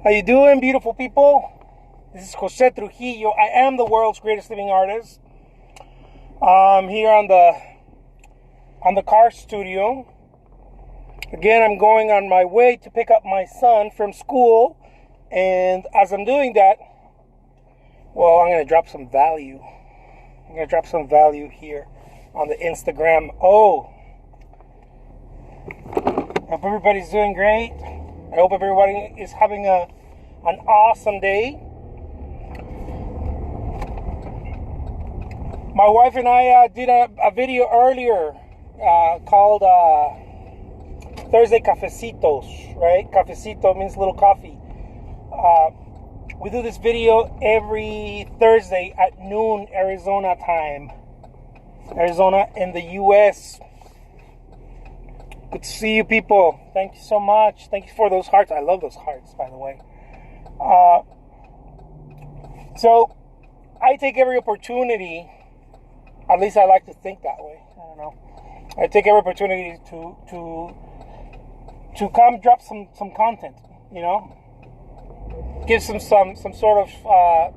How you doing, beautiful people? This is Jose Trujillo. I am the world's greatest living artist. I'm here on the car studio. Again, I'm going on my way to pick up my son from school. And as I'm doing that, well, I'm going to drop some value. I'm going to drop some value here on the Instagram. Oh, hope everybody's doing great. I hope everybody is having an awesome day. My wife and I did a video earlier called Thursday Cafecitos, right? Cafecito means little coffee. We do this video every Thursday at noon Arizona time. Arizona in the U.S. Good to see you people. Thank you so much. Thank you for those hearts. I love those hearts, by the way. So I take every opportunity, at least I like to think that way. I don't know. I take every opportunity to come drop some content, you know? Give some sort of, I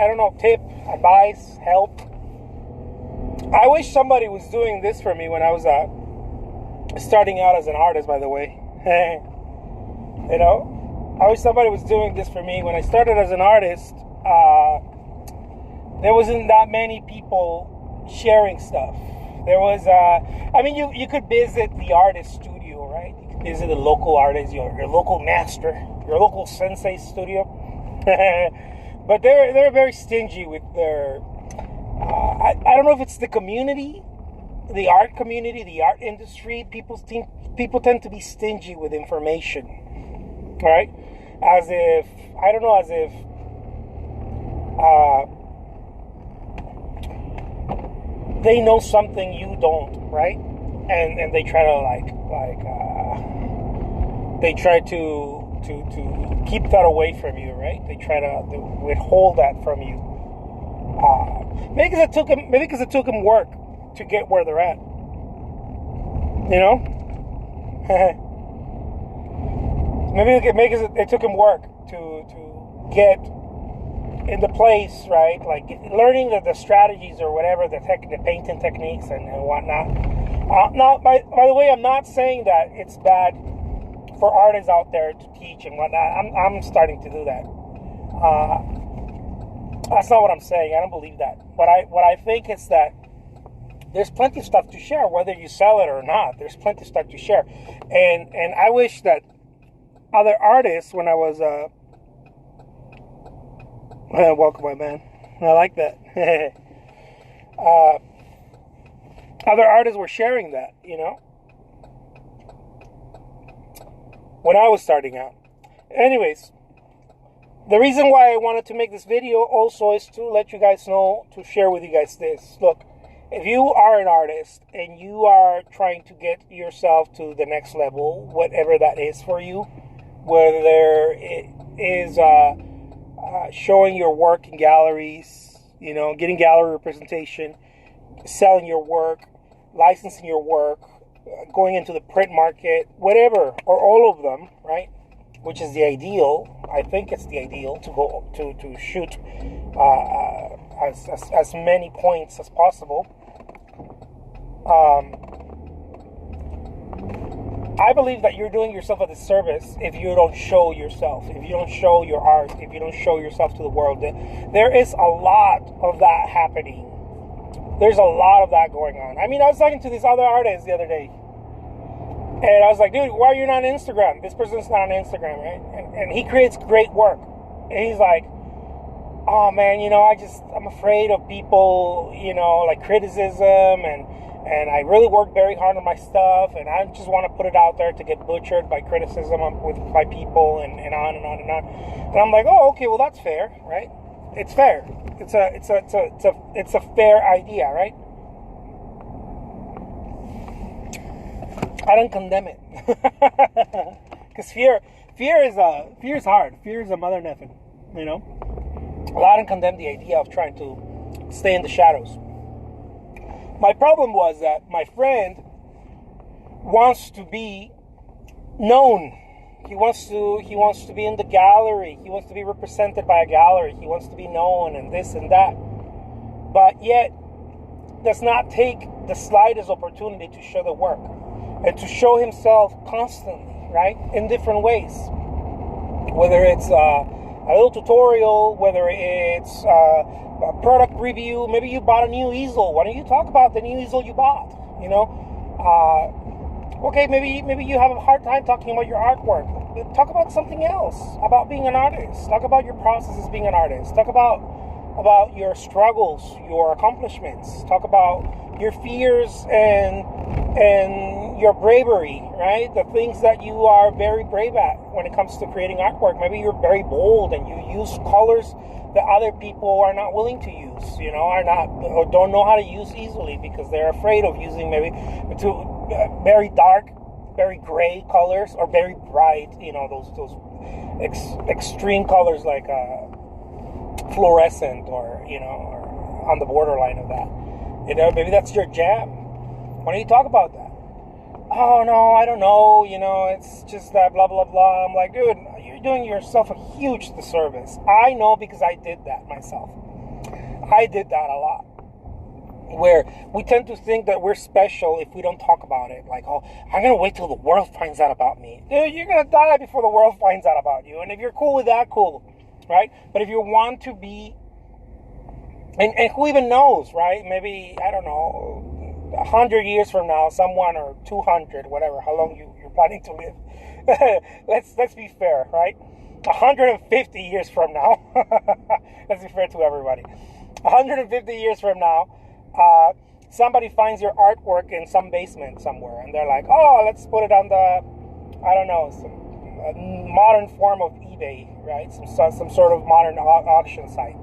don't know, tip, advice, help. I wish somebody was doing this for me when I was starting out as an artist, by the way. You know, I wish somebody was doing this for me. When I started as an artist, there wasn't that many people sharing stuff. There was, I mean, you could visit the artist studio, right? You could visit a local artist, your local master, your local sensei studio. But they're very stingy with their, I don't know if it's the community, the art community, the art industry. People tend to be stingy with information, right? As if, I don't know, as if they know something you don't, right? And they try to they try to keep that away from you, right? They try to withhold that from you. Maybe because it took them work to get where they're at. You know? maybe it took them work to get in the place, right? Like learning the strategies or whatever, the painting techniques and whatnot. Now, by the way, I'm not saying that it's bad for artists out there to teach and whatnot. I'm starting to do that. That's not what I'm saying. I don't believe that. What I think is that there's plenty of stuff to share, whether you sell it or not. There's plenty of stuff to share, and I wish that other artists, when I was welcome, my man. I like that. Other artists were sharing that, you know, when I was starting out. Anyways, the reason why I wanted to make this video also is to let you guys know, to share with you guys this. Look, if you are an artist and you are trying to get yourself to the next level, whatever that is for you, whether it is showing your work in galleries, you know, getting gallery representation, selling your work, licensing your work, going into the print market, whatever, or all of them, right? Which is the ideal. I think it's the ideal to go to shoot as many points as possible. I believe that you're doing yourself a disservice if you don't show yourself, if you don't show your art, if you don't show yourself to the world. There is a lot of that happening. There's a lot of that going on. I mean, I was talking to this other artist the other day, and I was like, dude, why are you not on Instagram? This person's not on Instagram, right? And he creates great work. And he's like, oh man, you know, I'm afraid of people, you know, like criticism, and I really work very hard on my stuff, and I just want to put it out there to get butchered by criticism by people, and on and on and on. And I'm like, oh, okay, well that's fair, right? It's fair. It's a fair idea, right? I don't condemn it, because fear is hard. Fear is a mother neffin, you know. Well, I don't condemn the idea of trying to stay in the shadows. My problem was that my friend wants to be known. He wants to be in the gallery. He wants to be represented by a gallery. He wants to be known and this and that. But yet does not take the slightest opportunity to show the work and to show himself constantly, right? In different ways. Whether it's a little tutorial, whether it's a product review, maybe you bought a new easel. Why don't you talk about the new easel you bought? You know, okay, maybe you have a hard time talking about your artwork. Talk about something else, about being an artist. Talk about your process as being an artist. Talk about your struggles, your accomplishments. Talk about your fears and your bravery, right? The things that you are very brave at when it comes to creating artwork. Maybe you're very bold and you use colors that other people are not willing to use, you know, are not or don't know how to use easily because they're afraid of using maybe very dark, very gray colors or very bright, you know, those extreme colors like fluorescent or, you know, or on the borderline of that. You know, maybe that's your jam. Why don't you talk about that? Oh, no, I don't know. You know, it's just that blah, blah, blah. I'm like, dude, you're doing yourself a huge disservice. I know because I did that myself. I did that a lot. Where we tend to think that we're special if we don't talk about it. Like, oh, I'm going to wait till the world finds out about me. Dude, you're going to die before the world finds out about you. And if you're cool with that, cool. Right? But if you want to be... And who even knows, right? Maybe, I don't know, 100 years from now, someone, or 200, whatever, how long you're planning to live. Let's be fair, right? 150 years from now, let's be fair to everybody. 150 years from now, somebody finds your artwork in some basement somewhere, and they're like, oh, let's put it on the, I don't know, some modern form of eBay, right? Some sort of modern auction site.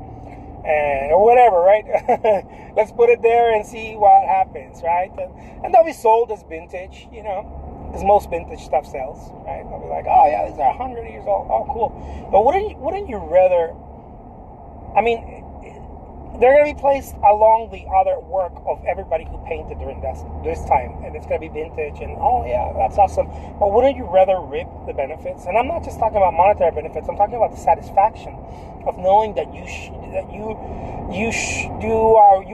Or whatever, right? Let's put it there and see what happens, right? And they'll be sold as vintage, you know, because most vintage stuff sells, right? They'll be like, oh yeah, these are 100 years old. Oh, cool. But wouldn't you rather? I mean, they're going to be placed along the other work of everybody who painted during this time, and it's going to be vintage. And oh yeah, that's awesome. But wouldn't you rather reap the benefits? And I'm not just talking about monetary benefits. I'm talking about the satisfaction of knowing that you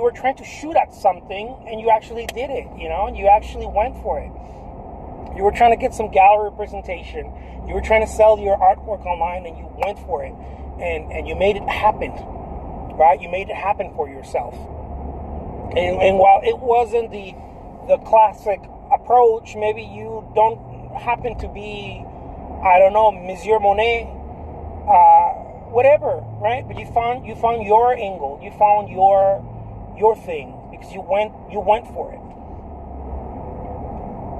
were trying to shoot at something and you actually did it, you know, and you actually went for it. You were trying to get some gallery representation. You were trying to sell your artwork online and you went for it and you made it happen, right? You made it happen for yourself. And while it wasn't the classic approach, maybe you don't happen to be, I don't know, Monsieur Monet, whatever, right? But you found your angle, you found your thing because you went for it.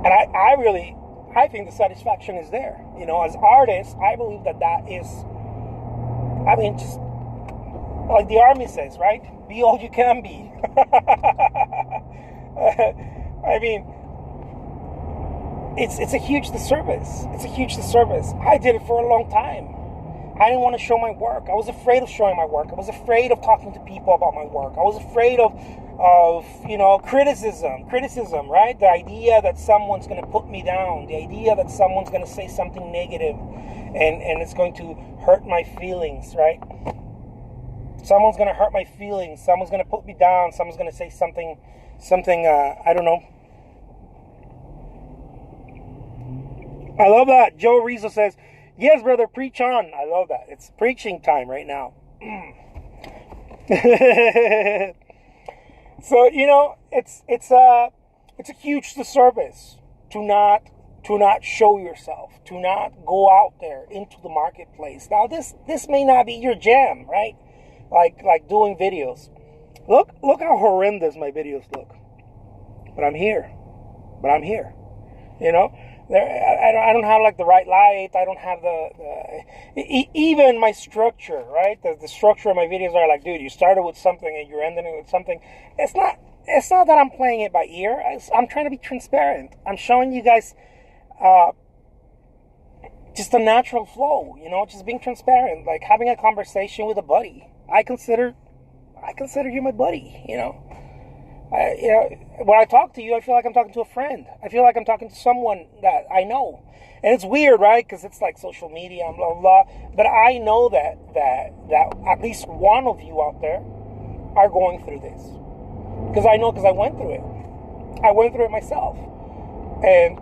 And I think the satisfaction is there. You know, as artists, I believe that is, I mean, just like the army says, right? Be all you can be. I mean, it's a huge disservice. It's a huge disservice. I did it for a long time. I didn't want to show my work. I was afraid of showing my work. I was afraid of talking to people about my work. I was afraid of you know, criticism, right? The idea that someone's going to put me down, the idea that someone's going to say something negative and it's going to hurt my feelings, right? Someone's going to hurt my feelings. Someone's going to put me down. Someone's going to say something, I don't know. I love that. Joe Rizzo says, yes, brother, preach on. I love that. It's preaching time right now. So, you know, it's a huge disservice to not show yourself, to not go out there into the marketplace. Now, this may not be your jam, right? Like doing videos. Look how horrendous my videos look. But I'm here. You know? I don't have like the right light. I don't have even my structure, right? The structure of my videos are like, dude, you started with something and you're ending it with something. It's not that I'm playing it by ear. I'm trying to be transparent. I'm showing you guys just a natural flow, you know, just being transparent, like having a conversation with a buddy. I consider you my buddy, you know. When I talk to you, I feel like I'm talking to a friend. I feel like I'm talking to someone that I know. And it's weird, right? Because it's like social media and blah, blah, blah. But I know that at least one of you out there are going through this. Because I know, because I went through it. I went through it myself. And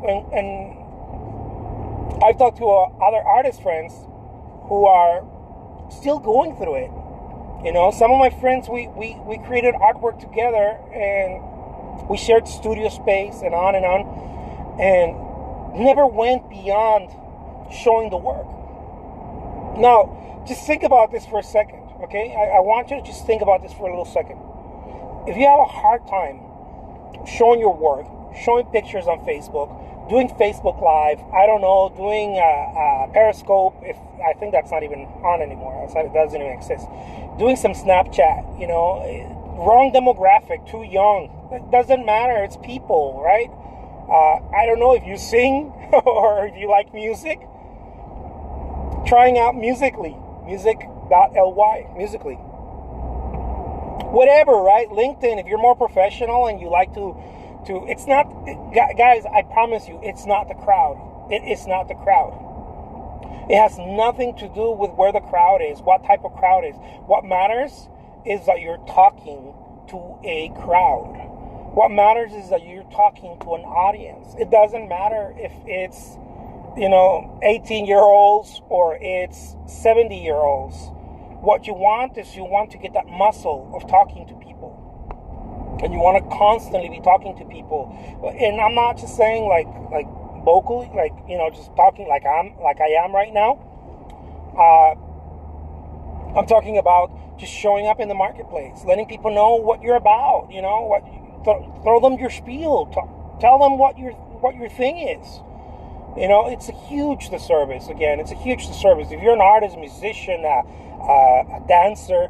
I've talked to other artist friends who are still going through it. Some of my friends, we created artwork together, and we shared studio space and on, and never went beyond showing the work. Now, just think about this for a second, okay? I want you to just think about this for a little second. If you have a hard time showing your work, showing pictures on Facebook, doing Facebook Live, I don't know, doing Periscope, if I think that's not even on anymore, it doesn't even exist, doing some Snapchat, wrong demographic, too young, it doesn't matter, it's people, right? I don't know if you sing or if you like music, trying out music.ly, musically. Whatever, right? LinkedIn, if you're more professional and you like to it's not, guys, I promise you, it's not the crowd. It is not the crowd. It has nothing to do with where the crowd is, what type of crowd is. What matters is that you're talking to a crowd. What matters is that you're talking to an audience. It doesn't matter if it's, 18-year-olds or it's 70-year-olds. What you want is you want to get that muscle of talking to people. And you want to constantly be talking to people. And I'm not just saying like vocally, just talking like I am right now. I'm talking about just showing up in the marketplace, letting people know what you're about. Throw them your spiel. Tell them what your thing is. It's a huge disservice. Again, it's a huge disservice. If you're an artist, musician, a dancer,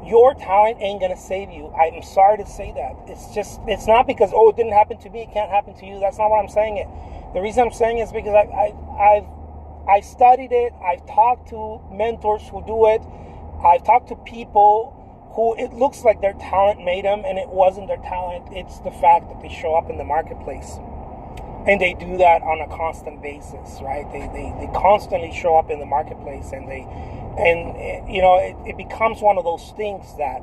your talent ain't gonna save you. I'm sorry to say that. It's not because, it didn't happen to me, it can't happen to you. That's not what I'm saying it. The reason I'm saying it is because I've studied it. I've talked to mentors who do it. I've talked to people who it looks like their talent made them, and it wasn't their talent. It's the fact that they show up in the marketplace. And they do that on a constant basis, right? They constantly show up in the marketplace, and it becomes one of those things that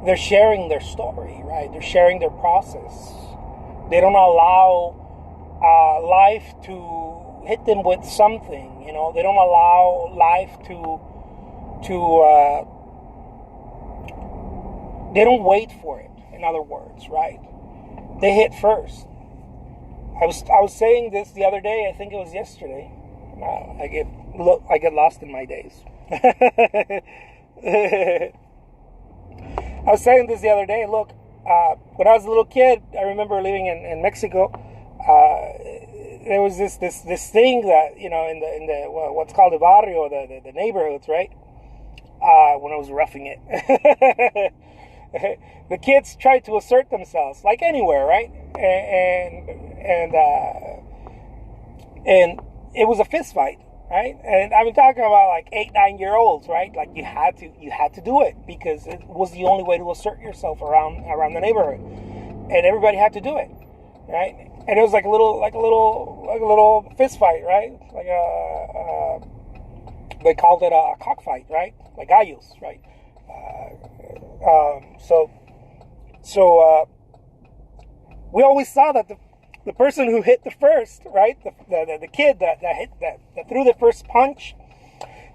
they're sharing their story, right? They're sharing their process. They don't allow life to hit them with something, They don't allow life to they don't wait for it, in other words, right? They hit first. I was saying this the other day. I think it was yesterday. I get lost in my days. I was saying this the other day. Look, when I was a little kid, I remember living in Mexico. There was this thing that in the what's called the barrio, the neighborhoods, right? When I was roughing it. The kids tried to assert themselves, like anywhere, right? And it was a fist fight, right? And I'm talking about like 8-9-year-olds, right? Like you had to do it because it was the only way to assert yourself around the neighborhood, and everybody had to do it, right? And it was like a little fist fight, right? They called it a cockfight, right? Like gallos, right? So we always saw that the person who hit the first, right, the kid that threw the first punch,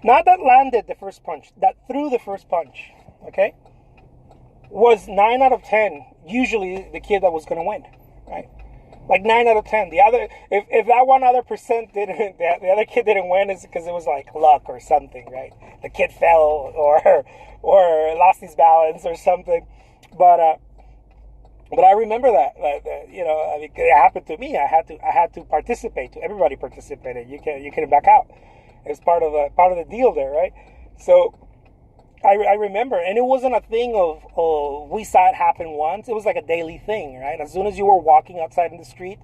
not that landed the first punch, that threw the first punch, okay, was 9 out of 10 usually the kid that was going to win, right? Like 9 out of 10. The other, if that 1 other percent didn't, the other kid didn't win, is because it was like luck or something, right? The kid fell or lost his balance or something. But I remember that it happened to me. I had to participate. Everybody participated. You couldn't back out. It's part of the deal there, right? So I remember, and it wasn't a thing of we saw it happen once. It was like a daily thing, right? As soon as you were walking outside in the street,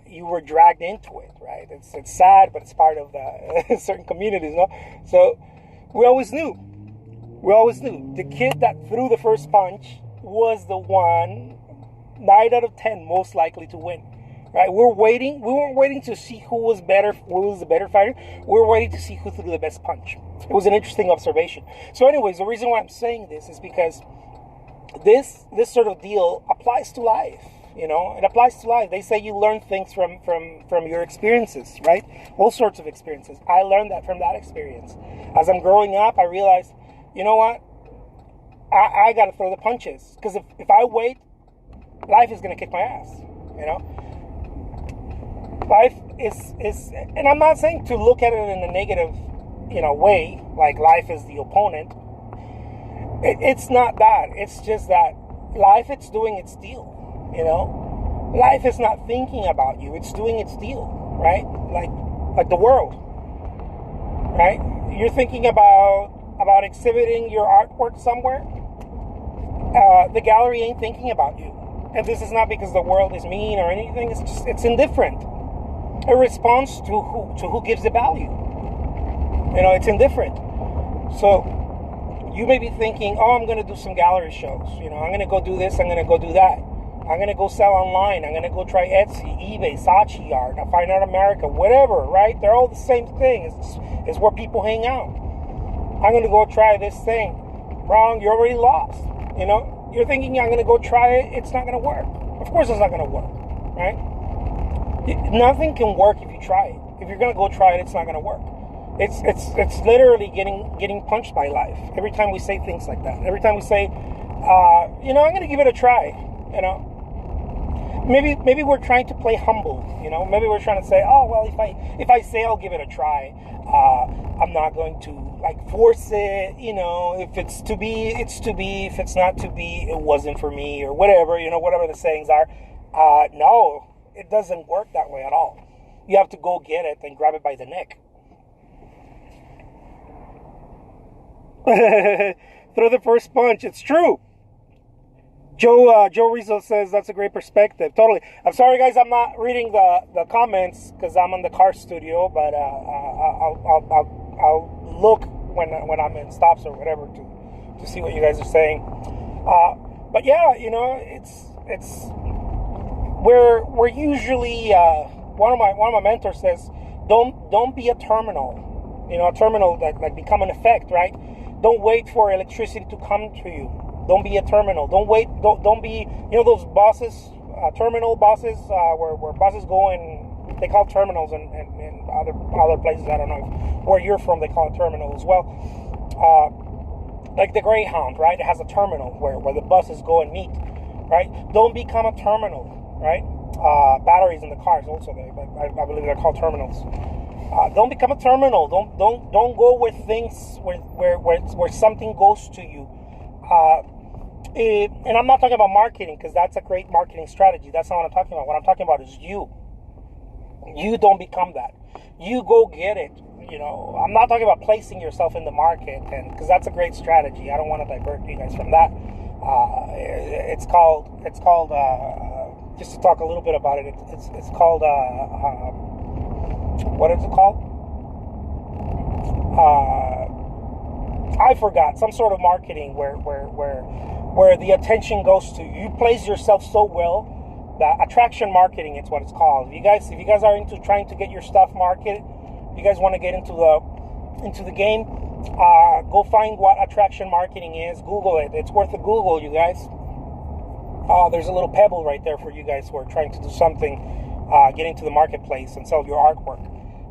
you were dragged into it, right? It's sad, but it's part of the certain communities, no? So we always knew We always knew the kid that threw the first punch was the one, 9 out of 10, most likely to win. Right? We weren't waiting to see who was the better fighter. We were waiting to see who threw the best punch. It was an interesting observation. So anyways, the reason why I'm saying this is because this sort of deal applies to life. It applies to life. They say you learn things from your experiences, right? All sorts of experiences. I learned that from that experience. As I'm growing up, I realized, you know what? I got to throw the punches. Because if I wait, life is going to kick my ass, Life is, and I'm not saying to look at it in a negative, way, like life is the opponent. It's not that. It's just that life, it's doing its deal. Life is not thinking about you. It's doing its deal, right? Like the world, right? You're thinking about exhibiting your artwork somewhere. The gallery ain't thinking about you, and this is not because the world is mean or anything. It's indifferent. It responds to who gives the value. It's indifferent. So you may be thinking, oh, I'm going to do some gallery shows. I'm going to go do this. I'm going to go do that. I'm going to go sell online. I'm going to go try Etsy, eBay, Saatchi Art, Fine Art America, whatever, right? They're all the same thing. It's where people hang out. I'm going to go try this thing. Wrong, you're already lost. You're thinking I'm going to go try it. It's not going to work. Of course it's not going to work, right? Nothing can work if you try it. If you're going to go try it, it's not going to work. It's literally getting punched by life. Every time we say things like that. Every time we say, I'm going to give it a try, Maybe we're trying to play humble, Maybe we're trying to say, oh, well, if I say I'll give it a try, I'm not going to, force it, If it's to be, it's to be. If it's not to be, it wasn't for me, or whatever, whatever the sayings are. No, it doesn't work that way at all. You have to go get it and grab it by the neck. Throw the first punch. It's true. Joe Rizzo says that's a great perspective. Totally. I'm sorry, guys. I'm not reading the comments because I'm in the car studio. But I'll look when I'm in stops or whatever to see what you guys are saying. But yeah, it's we're usually one of my mentors says don't be a terminal. A terminal that become an effect, right? Don't wait for electricity to come to you. Don't be a terminal. Don't wait. Don't be. Those buses, terminal buses, where buses go and they call terminals, and other places. I don't know where you're from. They call it terminal as well. Like the Greyhound, right? It has a terminal where the buses go and meet, right? Don't become a terminal, right? Batteries in the cars also. I believe they're called terminals. Don't become a terminal. Don't go with things where something goes to you. And I'm not talking about marketing because that's a great marketing strategy. That's not what I'm talking about. What I'm talking about is you. You don't become that. You go get it. I'm not talking about placing yourself in the market, and because that's a great strategy. I don't want to divert you guys from that. It's called. Just to talk a little bit about it. It's called. What is it called? I forgot. Some sort of marketing where the attention goes to you. Place yourself so well that attraction marketing. It's what it's called. If you guys are into trying to get your stuff marketed, if you guys want to get into the game, go find what attraction marketing is. Google it. It's worth a Google, you guys. There's a little pebble right there for you guys who are trying to do something, get into the marketplace and sell your artwork,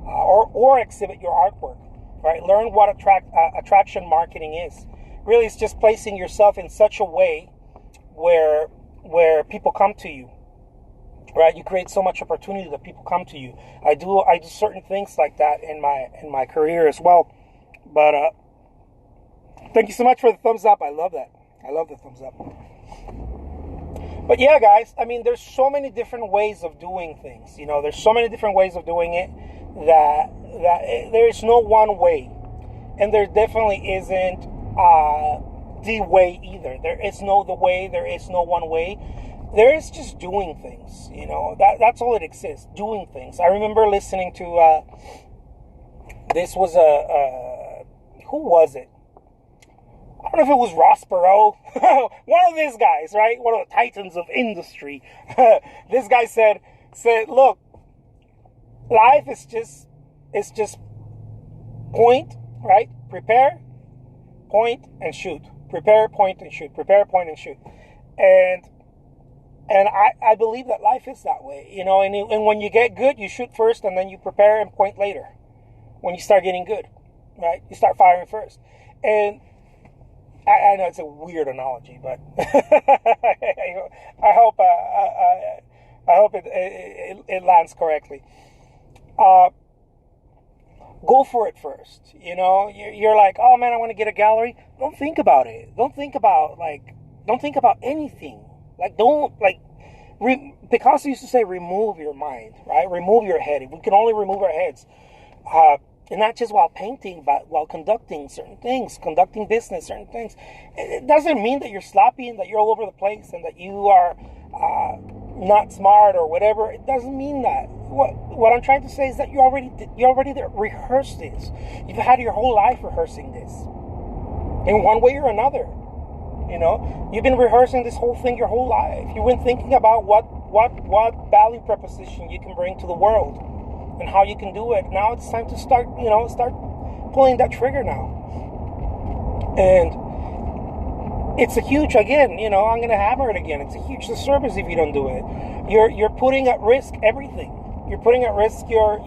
or exhibit your artwork. Right? Learn what attraction marketing is. Really, it's just placing yourself in such a way where people come to you. Right? You create so much opportunity that people come to you. I do certain things like that in my career as well. But thank you so much for the thumbs up. I love that. I love the thumbs up. But yeah, guys, I mean, there's so many different ways of doing things. There's so many different ways of doing it that there is no one way, and there definitely isn't the way either. There is no the way. There is no one way. There is just doing things. That's all it exists. Doing things. I remember listening to this was who was it? I don't know if it was Ross Perot, one of these guys, right? One of the titans of industry. This guy said, look, life is just point, right? Prepare, point, and shoot. Prepare, point, and shoot. Prepare, point, and shoot. And I believe that life is that way, you know, and when you get good, you shoot first, and then you prepare and point later. When you start getting good, right? You start firing first. And I know it's a weird analogy, but I hope it lands correctly. Go for it first. You know, you're like, oh man, I want to get a gallery. Don't think about it. Don't think about anything. Picasso used to say, remove your mind, right? Remove your head. If we can only remove our heads, and not just while painting, but while conducting certain things, conducting business, certain things. It doesn't mean that you're sloppy and that you're all over the place and that you are not smart or whatever. It doesn't mean that. What I'm trying to say is that you already rehearsed this. You've had your whole life rehearsing this in one way or another. You know, you've been rehearsing this whole thing your whole life. You've been thinking about what value proposition you can bring to the world and how you can do it. Now it's time to start pulling that trigger now. And it's a huge, again, you know, I'm going to hammer it again. It's a huge disservice if you don't do it. You're putting at risk everything. You're putting at risk your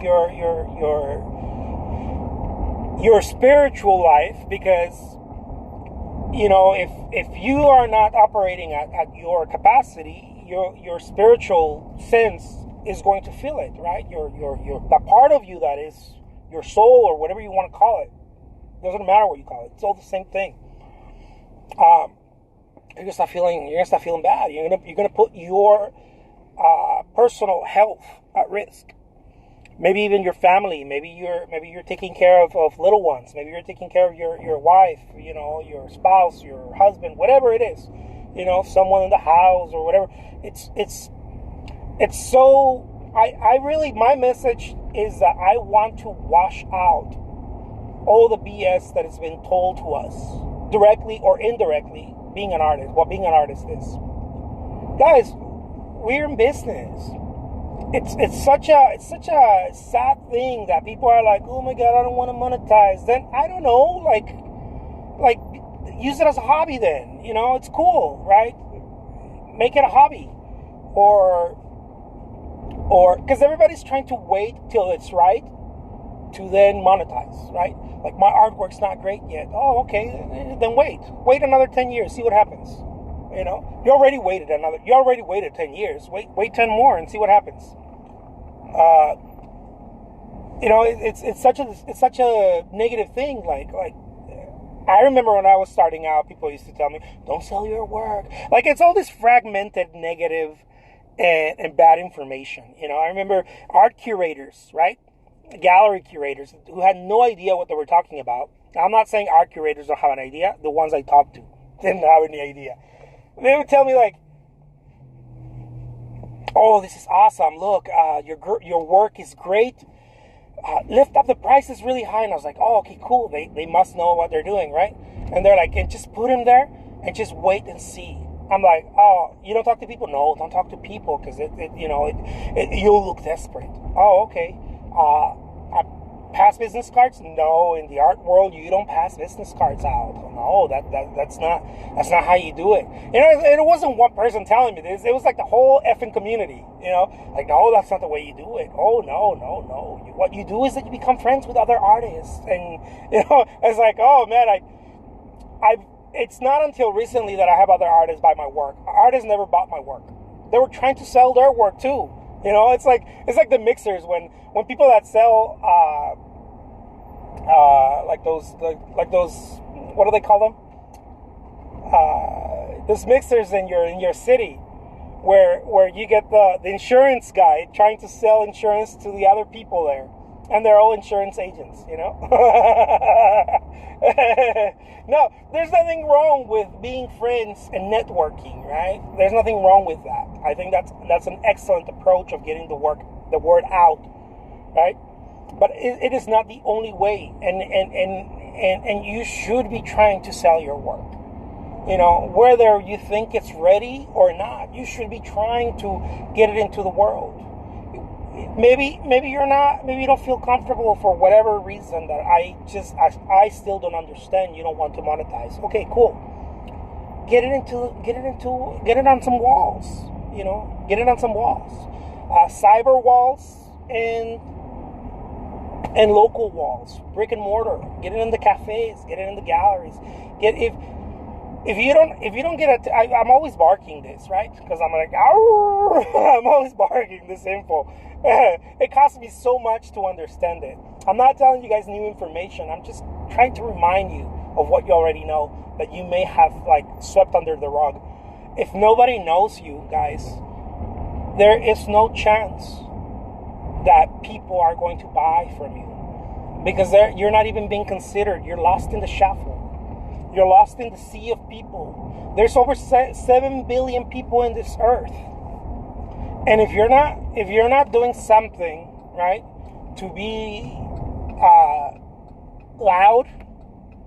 spiritual life, because, you know, if you are not operating at your capacity, your spiritual sense is going to feel it, right? Your the part of you that is your soul, or whatever you want to call it. Doesn't matter what you call it. It's all the same thing. You're gonna start feeling bad. You're gonna put your personal health at risk. Maybe even your family. Maybe you're taking care of little ones. Maybe you're taking care of your wife, you know, your spouse, your husband, whatever it is. You know, someone in the house or whatever. It's so, I really, my message is that I want to wash out all the BS that has been told to us, directly or indirectly, being an artist, what being an artist is. Guys, we're in business. It's such a sad thing that people are like, oh my God, I don't want to monetize. Then, I don't know, like use it as a hobby then. You know, it's cool, right? Make it a hobby. Or because everybody's trying to wait till it's right to then monetize, right? Like, my artwork's not great yet. Oh, okay, then wait another 10 years, see what happens. You know, you already waited 10 years. Wait 10 more and see what happens. You know, it's such a negative thing. Like I remember when I was starting out, people used to tell me, "Don't sell your work." Like, it's all this fragmented, negative, and bad information. You know, I remember art curators, right? Gallery curators who had no idea what they were talking about. Now, I'm not saying art curators don't have an idea. The ones I talked to didn't have any idea. They would tell me, like, "Oh, this is awesome. Look, your work is great. Lift up the price is really high." And I was like, "Oh, okay, cool. They must know what they're doing, right?" And they're like, "And just put him there and just wait and see." I'm like, "Oh, you don't talk to people?" "No, don't talk to people, because you'll look desperate." "Oh, okay. Pass business cards?" "No, in the art world, you don't pass business cards out." "No, that's not how you do it." You know, it wasn't one person telling me this. It was like the whole effing community. You know, like, "No, that's not the way you do it." "Oh, no. What you do is that you become friends with other artists." And, you know, it's like, oh man, it's not until recently that I have other artists buy my work. Artists never bought my work. They were trying to sell their work too. You know, it's like the mixers when people that sell like those what do they call them? Those mixers in your city, where you get the insurance guy trying to sell insurance to the other people there, and they're all insurance agents, you know. No, there's nothing wrong with being friends and networking, right? There's nothing wrong with that. I think that's an excellent approach of getting the word out, right? But it is not the only way, and you should be trying to sell your work. Whether you think it's ready or not, you should be trying to get it into the world. Maybe you're not. Maybe you don't feel comfortable for whatever reason that I still don't understand. You don't want to monetize. Okay, cool. Get it on some walls. Get it on some walls, cyber walls and local walls, brick and mortar. Get it in the cafes. Get it in the galleries. If you don't get it, I'm always barking this, right? Because I'm like, I'm always barking this info. It costs me so much to understand it. I'm not telling you guys new information. I'm just trying to remind you of what you already know that you may have swept under the rug. If nobody knows you guys, there is no chance that people are going to buy from you because you're not even being considered. You're lost in the shuffle. You're lost in the sea of people. There's over 7 billion people in this earth. And if you're not doing something, right, to be loud,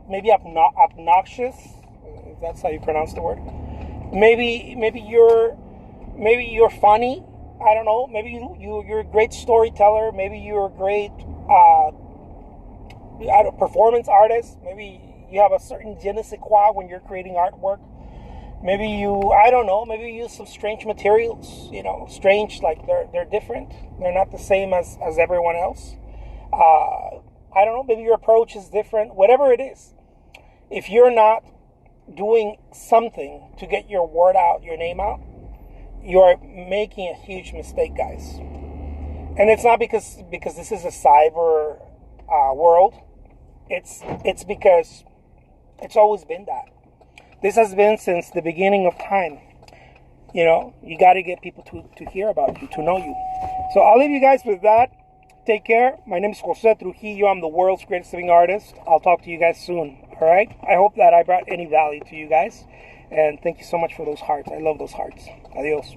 maybe obnoxious, if that's how you pronounce the word. Maybe you're funny. I don't know. Maybe you're a great storyteller. Maybe you're a great performance artist. Maybe you have a certain je ne sais quoi when you're creating artwork. Maybe I don't know, maybe you use some strange materials, strange, like they're different. They're not the same as everyone else. I don't know, maybe your approach is different. Whatever it is, if you're not doing something to get your word out, your name out, you're making a huge mistake, guys. And it's not because this is a cyber world. It's because it's always been that. This has been since the beginning of time. You got to get people to hear about you, to know you. So I'll leave you guys with that. Take care. My name is Jose Trujillo. I'm the world's greatest living artist. I'll talk to you guys soon. All right? I hope that I brought any value to you guys. And thank you so much for those hearts. I love those hearts. Adios.